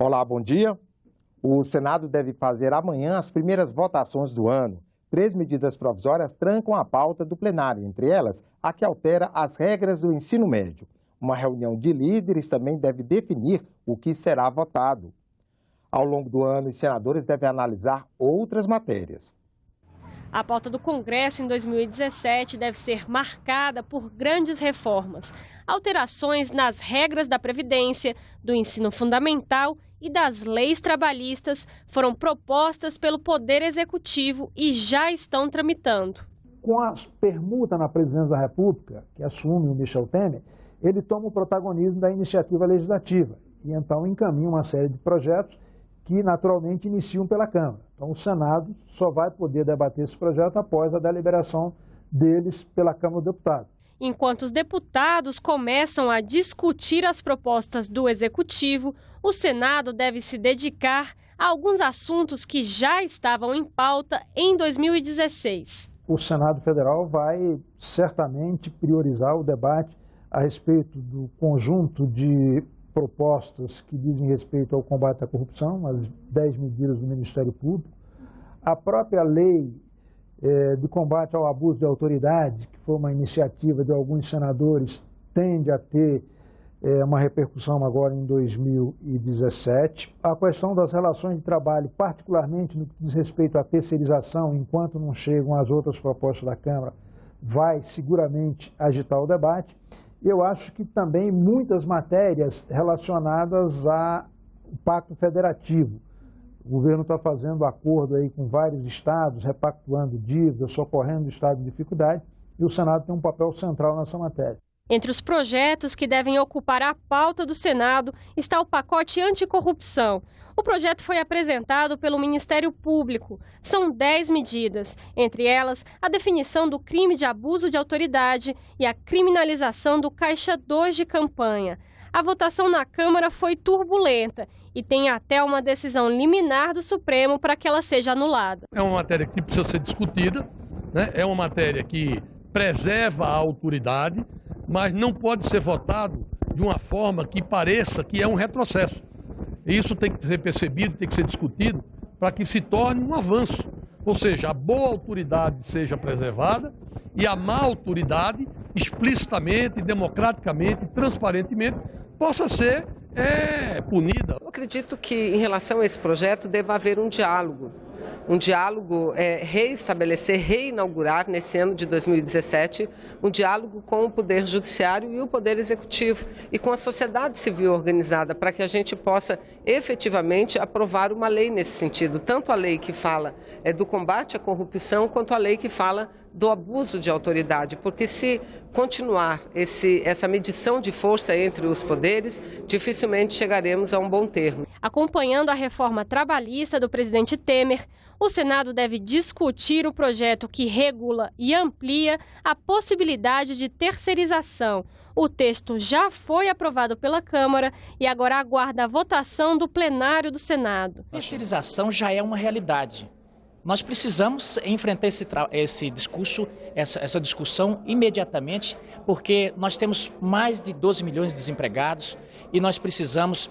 Olá, bom dia. O Senado deve fazer amanhã as primeiras votações do ano. 3 medidas provisórias trancam a pauta do plenário, entre elas a que altera as regras do ensino médio. Uma reunião de líderes também deve definir o que será votado. Ao longo do ano, os senadores devem analisar outras matérias. A pauta do Congresso em 2017 deve ser marcada por grandes reformas, alterações nas regras da Previdência, do ensino fundamental e das leis trabalhistas foram propostas pelo Poder Executivo e já estão tramitando. Com a permuta na presidência da República, que assume o Michel Temer, ele toma o protagonismo da iniciativa legislativa e então encaminha uma série de projetos que naturalmente iniciam pela Câmara. Então o Senado só vai poder debater esse projeto após a deliberação deles pela Câmara dos Deputados. Enquanto os deputados começam a discutir as propostas do Executivo, o Senado deve se dedicar a alguns assuntos que já estavam em pauta em 2016. O Senado Federal vai certamente priorizar o debate a respeito do conjunto de propostas que dizem respeito ao combate à corrupção, as 10 medidas do Ministério Público, a própria lei de combate ao abuso de autoridade, que foi uma iniciativa de alguns senadores, tende a ter uma repercussão agora em 2017. A questão das relações de trabalho, particularmente no que diz respeito à terceirização, enquanto não chegam as outras propostas da Câmara, vai seguramente agitar o debate. Eu acho que também muitas matérias relacionadas ao Pacto Federativo. O governo está fazendo acordo aí com vários estados, repactuando dívidas, socorrendo o estado de dificuldade, e o Senado tem um papel central nessa matéria. Entre os projetos que devem ocupar a pauta do Senado está o pacote anticorrupção. O projeto foi apresentado pelo Ministério Público. São 10 medidas, entre elas a definição do crime de abuso de autoridade e a criminalização do Caixa 2 de campanha. A votação na Câmara foi turbulenta e tem até uma decisão liminar do Supremo para que ela seja anulada. É uma matéria que precisa ser discutida, né? É uma matéria que preserva a autoridade, mas não pode ser votado de uma forma que pareça que é um retrocesso. Isso tem que ser percebido, tem que ser discutido para que se torne um avanço. Ou seja, a boa autoridade seja preservada e a má autoridade, explicitamente, democraticamente, transparentemente, possa ser punida. Eu acredito que em relação a esse projeto deva haver um diálogo reestabelecer, reinaugurar nesse ano de 2017, um diálogo com o Poder Judiciário e o Poder Executivo e com a sociedade civil organizada para que a gente possa efetivamente aprovar uma lei nesse sentido, tanto a lei que fala do combate à corrupção quanto a lei que fala do abuso de autoridade, porque se continuar essa medição de força entre os poderes, dificilmente chegaremos a um bom termo. Acompanhando a reforma trabalhista do presidente Temer, o Senado deve discutir o projeto que regula e amplia a possibilidade de terceirização. O texto já foi aprovado pela Câmara e agora aguarda a votação do plenário do Senado. A terceirização já é uma realidade. Nós precisamos enfrentar esse discurso, essa discussão imediatamente, porque nós temos mais de 12 milhões de desempregados e nós precisamos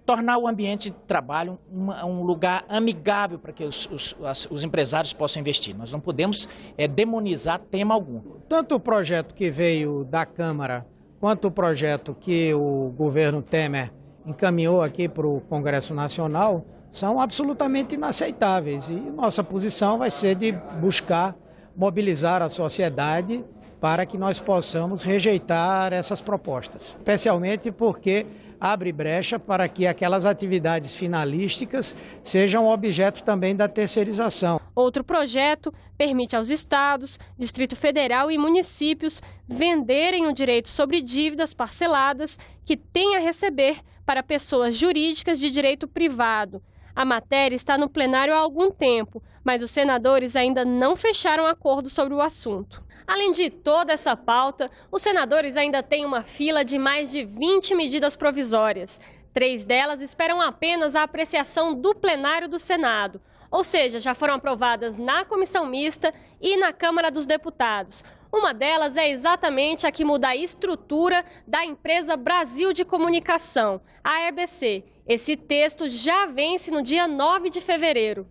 tornar o ambiente de trabalho um lugar amigável para que os empresários possam investir. Nós não podemos demonizar tema algum. Tanto o projeto que veio da Câmara, quanto o projeto que o governo Temer encaminhou aqui para o Congresso Nacional, são absolutamente inaceitáveis e nossa posição vai ser de buscar mobilizar a sociedade para que nós possamos rejeitar essas propostas, especialmente porque abre brecha para que aquelas atividades finalísticas sejam objeto também da terceirização. Outro projeto permite aos estados, Distrito Federal e municípios venderem o direito sobre dívidas parceladas que têm a receber para pessoas jurídicas de direito privado. A matéria está no plenário há algum tempo, mas os senadores ainda não fecharam acordo sobre o assunto. Além de toda essa pauta, os senadores ainda têm uma fila de mais de 20 medidas provisórias. 3 delas esperam apenas a apreciação do plenário do Senado, ou seja, já foram aprovadas na Comissão Mista e na Câmara dos Deputados. Uma delas é exatamente a que muda a estrutura da empresa Brasil de Comunicação, a EBC. Esse texto já vence no dia 9 de fevereiro.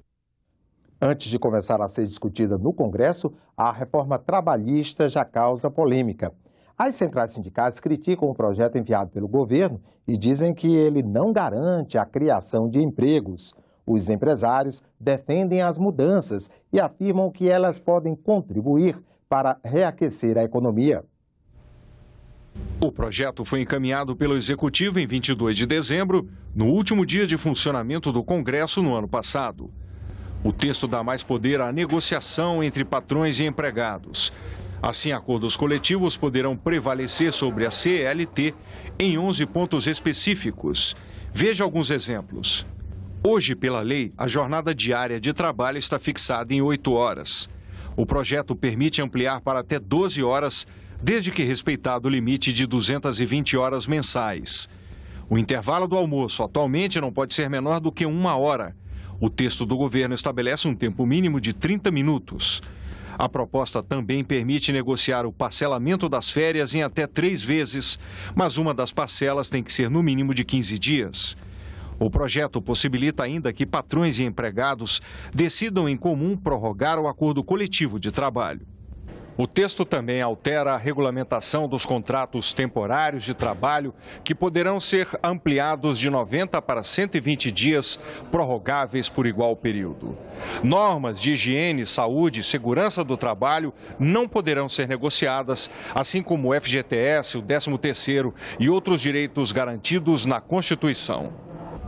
Antes de começar a ser discutida no Congresso, a reforma trabalhista já causa polêmica. As centrais sindicais criticam o projeto enviado pelo governo e dizem que ele não garante a criação de empregos. Os empresários defendem as mudanças e afirmam que elas podem contribuir para reaquecer a economia. O projeto foi encaminhado pelo Executivo em 22 de dezembro, no último dia de funcionamento do Congresso no ano passado. O texto dá mais poder à negociação entre patrões e empregados. Assim, acordos coletivos poderão prevalecer sobre a CLT em 11 pontos específicos. Veja alguns exemplos. Hoje, pela lei, a jornada diária de trabalho está fixada em 8 horas. O projeto permite ampliar para até 12 horas, desde que respeitado o limite de 220 horas mensais. O intervalo do almoço atualmente não pode ser menor do que 1 hora. O texto do governo estabelece um tempo mínimo de 30 minutos. A proposta também permite negociar o parcelamento das férias em até 3 vezes, mas uma das parcelas tem que ser no mínimo de 15 dias. O projeto possibilita ainda que patrões e empregados decidam em comum prorrogar o acordo coletivo de trabalho. O texto também altera a regulamentação dos contratos temporários de trabalho, que poderão ser ampliados de 90 para 120 dias, prorrogáveis por igual período. Normas de higiene, saúde e segurança do trabalho não poderão ser negociadas, assim como o FGTS, o 13º e outros direitos garantidos na Constituição.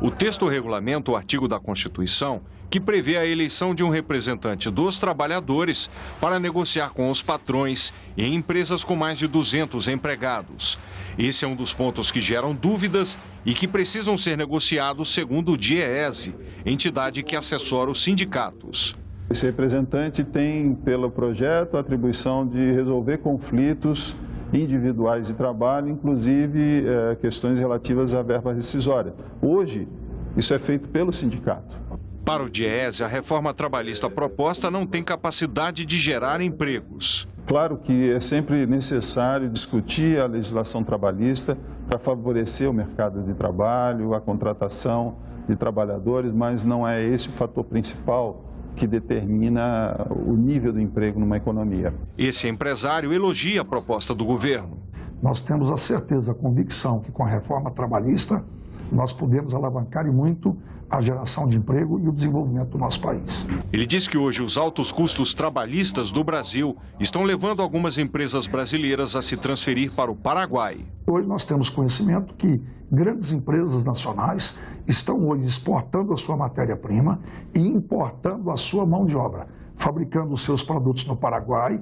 O texto regulamenta o artigo da Constituição que prevê a eleição de um representante dos trabalhadores para negociar com os patrões em empresas com mais de 200 empregados. Esse é um dos pontos que geram dúvidas e que precisam ser negociados segundo o DIEESE, entidade que assessora os sindicatos. Esse representante tem, pelo projeto, a atribuição de resolver conflitos individuais de trabalho, inclusive questões relativas à verba rescisória. Hoje, isso é feito pelo sindicato. Para o DIEESE, a reforma trabalhista proposta não tem capacidade de gerar empregos. Claro que é sempre necessário discutir a legislação trabalhista para favorecer o mercado de trabalho, a contratação de trabalhadores, mas não é esse o fator principal que determina o nível do emprego numa economia. Esse empresário elogia a proposta do governo. Nós temos a certeza, a convicção que com a reforma trabalhista nós podemos alavancar e muito a geração de emprego e o desenvolvimento do nosso país. Ele diz que hoje os altos custos trabalhistas do Brasil estão levando algumas empresas brasileiras a se transferir para o Paraguai. Hoje nós temos conhecimento que grandes empresas nacionais estão hoje exportando a sua matéria-prima e importando a sua mão de obra, fabricando os seus produtos no Paraguai,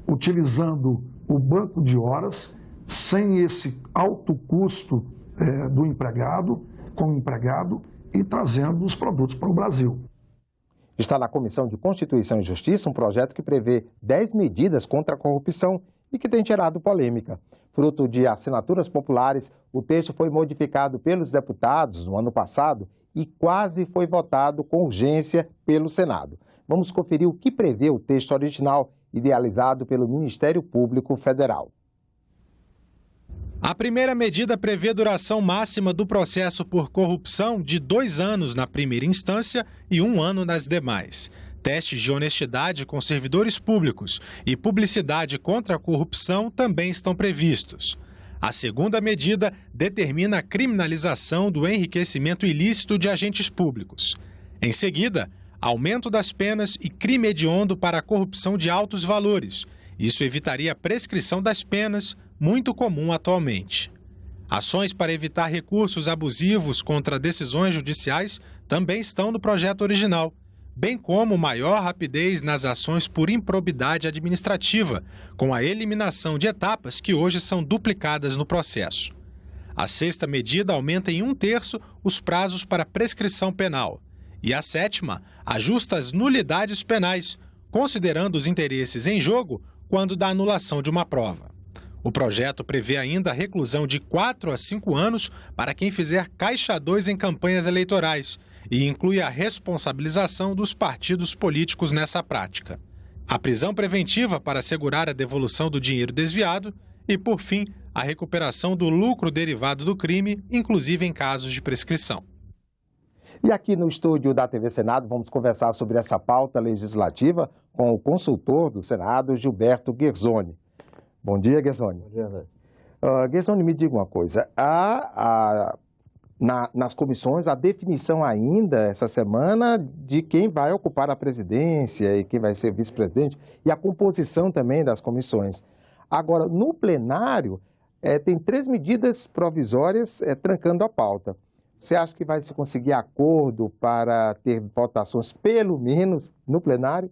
utilizando o banco de horas, sem esse alto custo do empregado, com o empregado, e trazendo os produtos para o Brasil. Está na Comissão de Constituição e Justiça um projeto que prevê 10 medidas contra a corrupção e que tem gerado polêmica. Fruto de assinaturas populares, o texto foi modificado pelos deputados no ano passado e quase foi votado com urgência pelo Senado. Vamos conferir o que prevê o texto original, idealizado pelo Ministério Público Federal. A primeira medida prevê duração máxima do processo por corrupção de 2 anos na primeira instância e 1 ano nas demais. Testes de honestidade com servidores públicos e publicidade contra a corrupção também estão previstos. A segunda medida determina a criminalização do enriquecimento ilícito de agentes públicos. Em seguida, aumento das penas e crime hediondo para a corrupção de altos valores. Isso evitaria a prescrição das penas, muito comum atualmente. Ações para evitar recursos abusivos contra decisões judiciais também estão no projeto original, bem como maior rapidez nas ações por improbidade administrativa, com a eliminação de etapas que hoje são duplicadas no processo. A sexta medida aumenta em 1/3 os prazos para prescrição penal. E a sétima ajusta as nulidades penais, considerando os interesses em jogo quando da anulação de uma prova. O projeto prevê ainda a reclusão de 4 a 5 anos para quem fizer caixa 2 em campanhas eleitorais e inclui a responsabilização dos partidos políticos nessa prática. A prisão preventiva para assegurar a devolução do dinheiro desviado e, por fim, a recuperação do lucro derivado do crime, inclusive em casos de prescrição. E aqui no estúdio da TV Senado vamos conversar sobre essa pauta legislativa com o consultor do Senado, Gilberto Guerzoni. Bom dia, Guerzoni. Bom dia, André. Guerzoni, me diga uma coisa. Nas comissões, a definição ainda essa semana de quem vai ocupar a presidência e quem vai ser vice-presidente e a composição também das comissões. Agora, no plenário, tem 3 medidas provisórias trancando a pauta. Você acha que vai se conseguir acordo para ter votações, pelo menos, no plenário?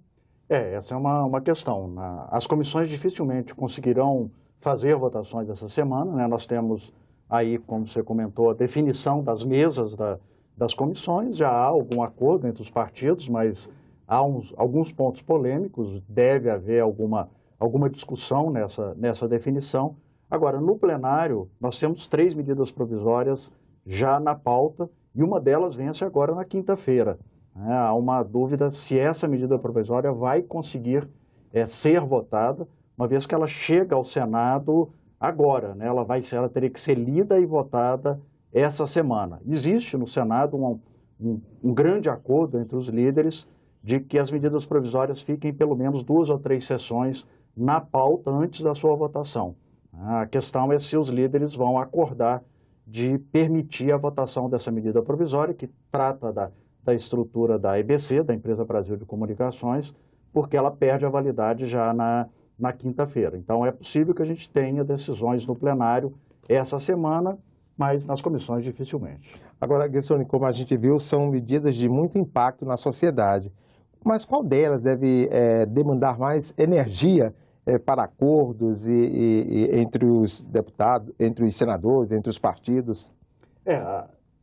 Essa é uma questão. As comissões dificilmente conseguirão fazer votações essa semana, né? Nós temos aí, como você comentou, a definição das mesas das comissões. Já há algum acordo entre os partidos, mas há alguns pontos polêmicos, deve haver alguma discussão nessa definição. Agora, no plenário, nós temos 3 medidas provisórias já na pauta, e uma delas vence agora na quinta-feira. Há uma dúvida se essa medida provisória vai conseguir ser votada, uma vez que ela chega ao Senado agora, né? Ela teria que ser lida e votada essa semana. Existe no Senado um grande acordo entre os líderes de que as medidas provisórias fiquem pelo menos 2 ou 3 sessões na pauta antes da sua votação. A questão é se os líderes vão acordar de permitir a votação dessa medida provisória, que trata da estrutura da EBC, da Empresa Brasil de Comunicações, porque ela perde a validade já na quinta-feira. Então, é possível que a gente tenha decisões no plenário essa semana, mas nas comissões dificilmente. Agora, Guerzoni, como a gente viu, são medidas de muito impacto na sociedade. Mas qual delas deve demandar mais energia para acordos entre os deputados, entre os senadores, entre os partidos?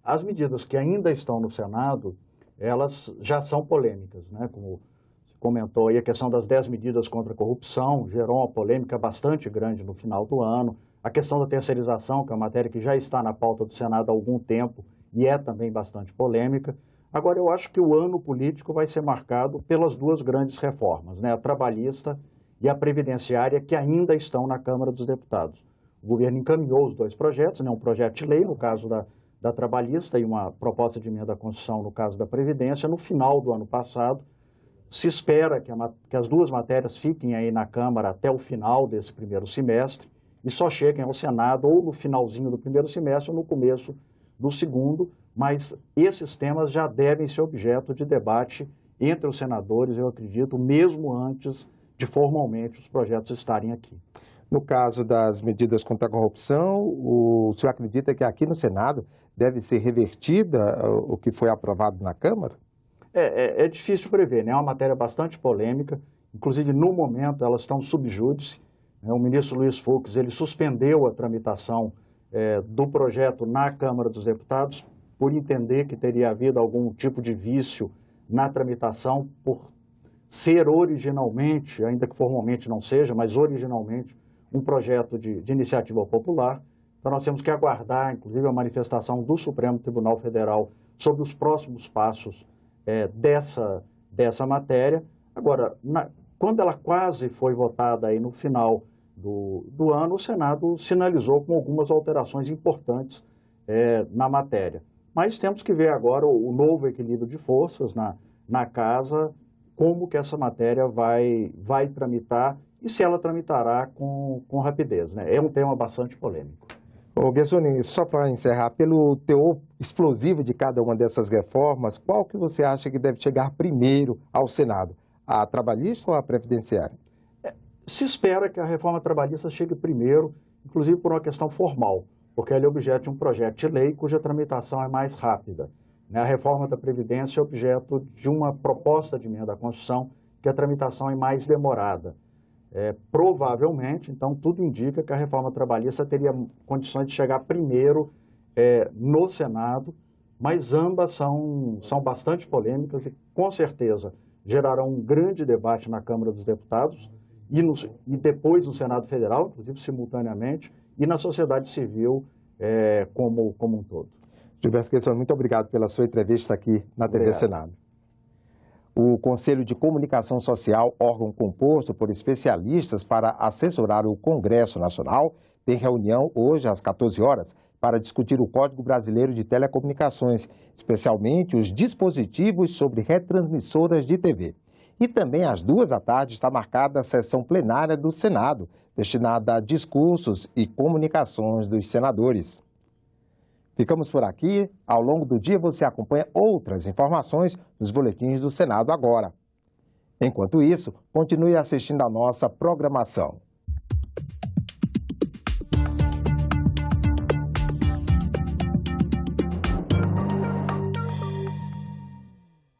As medidas que ainda estão no Senado, elas já são polêmicas, né? Como você comentou aí, a questão das 10 medidas contra a corrupção gerou uma polêmica bastante grande no final do ano. A questão da terceirização, que é uma matéria que já está na pauta do Senado há algum tempo e é também bastante polêmica. Agora, eu acho que o ano político vai ser marcado pelas 2 grandes reformas, né? A trabalhista e a previdenciária, que ainda estão na Câmara dos Deputados. O governo encaminhou os 2 projetos, né? Um projeto de lei, no caso da trabalhista, e uma proposta de emenda à Constituição, no caso da Previdência, no final do ano passado. Se espera que as 2 matérias fiquem aí na Câmara até o final desse primeiro semestre e só cheguem ao Senado ou no finalzinho do primeiro semestre ou no começo do segundo, mas esses temas já devem ser objeto de debate entre os senadores, eu acredito, mesmo antes de formalmente os projetos estarem aqui. No caso das medidas contra a corrupção, o senhor acredita que aqui no Senado deve ser revertida o que foi aprovado na Câmara? É difícil prever, né? É uma matéria bastante polêmica, inclusive no momento elas estão sob júdice. O ministro Luiz Fux, ele suspendeu a tramitação do projeto na Câmara dos Deputados por entender que teria havido algum tipo de vício na tramitação, por ser originalmente, ainda que formalmente não seja, mas originalmente, um projeto de iniciativa popular. Então, nós temos que aguardar, inclusive, a manifestação do Supremo Tribunal Federal sobre os próximos passos dessa matéria. Agora, quando ela quase foi votada aí no final do ano, o Senado sinalizou com algumas alterações importantes na matéria. Mas temos que ver agora o novo equilíbrio de forças na Casa, como que essa matéria vai tramitar e se ela tramitará com rapidez, né? É um tema bastante polêmico. Guerzoni, só para encerrar, pelo teor explosivo de cada uma dessas reformas, qual que você acha que deve chegar primeiro ao Senado? A trabalhista ou a previdenciária? Se espera que a reforma trabalhista chegue primeiro, inclusive por uma questão formal, porque ela é objeto de um projeto de lei cuja tramitação é mais rápida. A reforma da Previdência é objeto de uma proposta de emenda à Constituição, que a tramitação é mais demorada. Provavelmente, então, tudo indica que a reforma trabalhista teria condições de chegar primeiro no Senado, mas ambas são bastante polêmicas e, com certeza, gerarão um grande debate na Câmara dos Deputados e depois no Senado Federal, inclusive simultaneamente, e na sociedade civil como um todo. Gilberto Guerzoni, muito obrigado pela sua entrevista aqui na TV Senado. O Conselho de Comunicação Social, órgão composto por especialistas para assessorar o Congresso Nacional, tem reunião hoje às 14 horas para discutir o Código Brasileiro de Telecomunicações, especialmente os dispositivos sobre retransmissoras de TV. E também às 14h está marcada a sessão plenária do Senado, destinada a discursos e comunicações dos senadores. Ficamos por aqui. Ao longo do dia você acompanha outras informações nos boletins do Senado agora. Enquanto isso, continue assistindo a nossa programação.